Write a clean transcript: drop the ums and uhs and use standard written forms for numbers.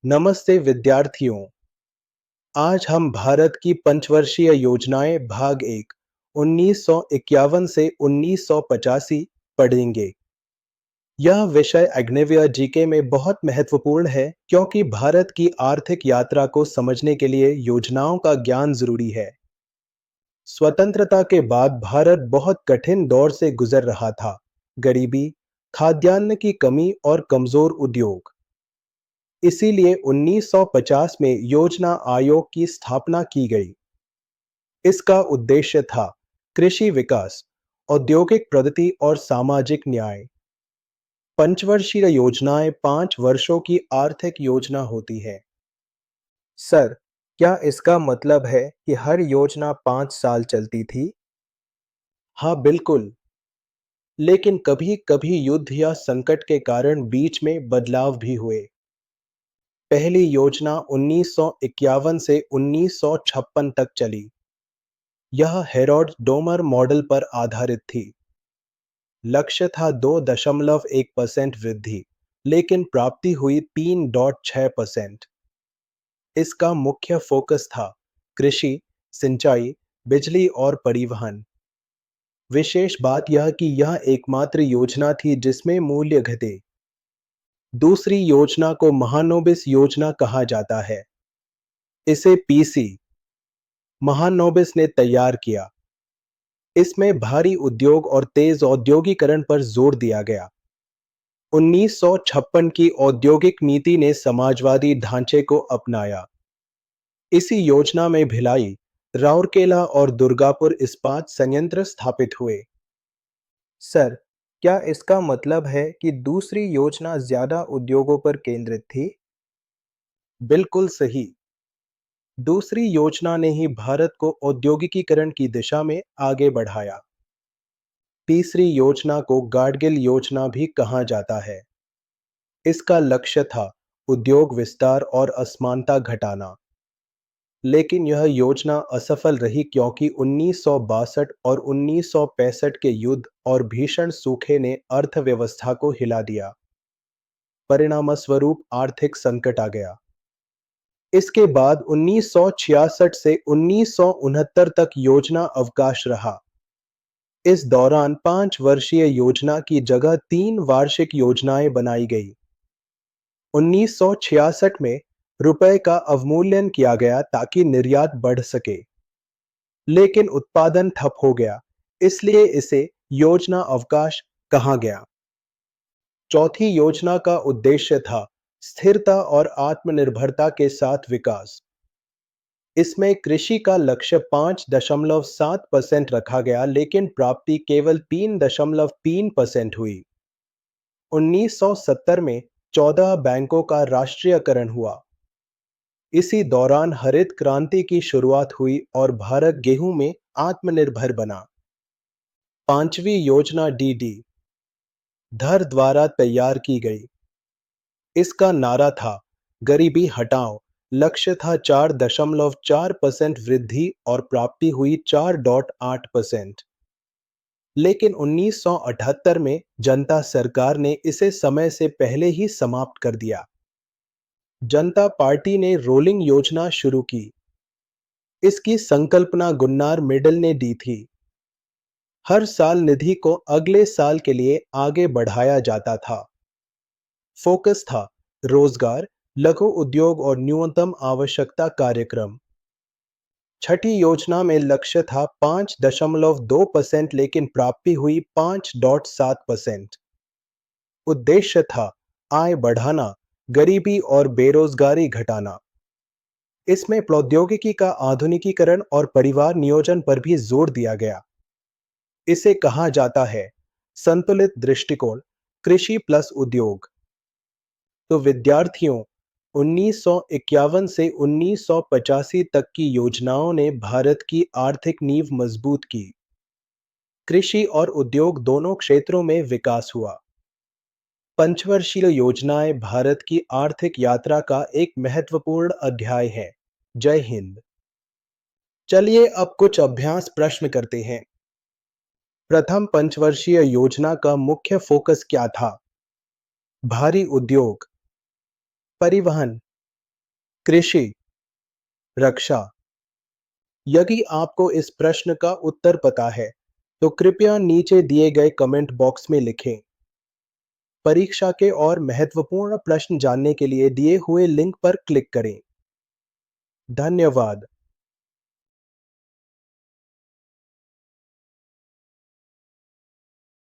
नमस्ते विद्यार्थियों। आज हम भारत की पंचवर्षीय योजनाएं भाग एक 1951 से 1985 पढ़ेंगे। यह विषय अग्निवीय जीके में बहुत महत्वपूर्ण है क्योंकि भारत की आर्थिक यात्रा को समझने के लिए योजनाओं का ज्ञान जरूरी है। स्वतंत्रता के बाद भारत बहुत कठिन दौर से गुजर रहा था। गरीबी, खाद्यान्न की कमी और कमजोर उद्योग। इसीलिए 1950 में योजना आयोग की स्थापना की गई। इसका उद्देश्य था कृषि विकास, औद्योगिक प्रगति और सामाजिक न्याय। पंचवर्षीय योजनाएं 5 वर्षों की आर्थिक योजना होती है। सर, क्या इसका मतलब है कि हर योजना 5 साल चलती थी? हाँ बिल्कुल, लेकिन कभी कभी युद्ध या संकट के कारण बीच में बदलाव भी हुए। पहली योजना 1951 से 1956 तक चली। यह हेरोड डोमर मॉडल पर आधारित थी। लक्ष्य था 2.1% वृद्धि, लेकिन प्राप्ति हुई 3.6%। इसका मुख्य फोकस था कृषि, सिंचाई, बिजली और परिवहन। विशेष बात यह कि यह एकमात्र योजना थी जिसमें मूल्य घटे। दूसरी योजना को महानोबिस योजना कहा जाता है। इसे पीसी महानोबिस ने तैयार किया। इसमें भारी उद्योग और तेज औद्योगिकरण पर जोर दिया गया। 1956 की औद्योगिक नीति ने समाजवादी ढांचे को अपनाया। इसी योजना में भिलाई, राउरकेला और दुर्गापुर इस्पात संयंत्र स्थापित हुए। सर, क्या इसका मतलब है कि दूसरी योजना ज्यादा उद्योगों पर केंद्रित थी? बिल्कुल सही। दूसरी योजना ने ही भारत को औद्योगिकीकरण की दिशा में आगे बढ़ाया। तीसरी योजना को गाडगिल योजना भी कहा जाता है। इसका लक्ष्य था उद्योग विस्तार और असमानता घटाना। लेकिन यह योजना असफल रही क्योंकि 1962 और 1965 के युद्ध और भीषण सूखे ने अर्थव्यवस्था को हिला दिया। परिणामस्वरूप आर्थिक संकट आ गया। इसके बाद 1966 से 1969 तक योजना अवकाश रहा। इस दौरान 5 वर्षीय योजना की जगह 3 वार्षिक योजनाएं बनाई गई। 1966 में रुपए का अवमूल्यन किया गया ताकि निर्यात बढ़ सके, लेकिन उत्पादन ठप हो गया, इसलिए इसे योजना अवकाश कहा गया। चौथी योजना का उद्देश्य था स्थिरता और आत्मनिर्भरता के साथ विकास। इसमें कृषि का लक्ष्य 5.7% रखा गया, लेकिन प्राप्ति केवल 3.3% हुई। 1970 में 14 बैंकों का राष्ट्रीयकरण हुआ। इसी दौरान हरित क्रांति की शुरुआत हुई और भारत गेहूं में आत्मनिर्भर बना। पांचवी योजना डीडी धर द्वारा तैयार की गई। इसका नारा था गरीबी हटाओ। लक्ष्य था 4.4% वृद्धि और प्राप्ति हुई 4.8%। लेकिन 1978 में जनता सरकार ने इसे समय से पहले ही समाप्त कर दिया। जनता पार्टी ने रोलिंग योजना शुरू की। इसकी संकल्पना गुन्नार मिडल ने दी थी। हर साल निधि को अगले साल के लिए आगे बढ़ाया जाता था। फोकस था रोजगार, लघु उद्योग और न्यूनतम आवश्यकता कार्यक्रम। छठी योजना में लक्ष्य था 5.2%, लेकिन प्राप्ति हुई 5.7%। उद्देश्य था आय बढ़ाना, गरीबी और बेरोजगारी घटाना। इसमें प्रौद्योगिकी का आधुनिकीकरण और परिवार नियोजन पर भी जोर दिया गया। इसे कहा जाता है संतुलित दृष्टिकोण, कृषि प्लस उद्योग। तो विद्यार्थियों, 1951 से 1985 तक की योजनाओं ने भारत की आर्थिक नींव मजबूत की। कृषि और उद्योग दोनों क्षेत्रों में विकास हुआ। पंचवर्षीय योजनाएं भारत की आर्थिक यात्रा का एक महत्वपूर्ण अध्याय है। जय हिंद। चलिए अब कुछ अभ्यास प्रश्न करते हैं। प्रथम पंचवर्षीय योजना का मुख्य फोकस क्या था? भारी उद्योग, परिवहन, कृषि, रक्षा। यदि आपको इस प्रश्न का उत्तर पता है, तो कृपया नीचे दिए गए कमेंट बॉक्स में लिखें। परीक्षा के और महत्वपूर्ण प्रश्न जानने के लिए दिए हुए लिंक पर क्लिक करें। धन्यवाद।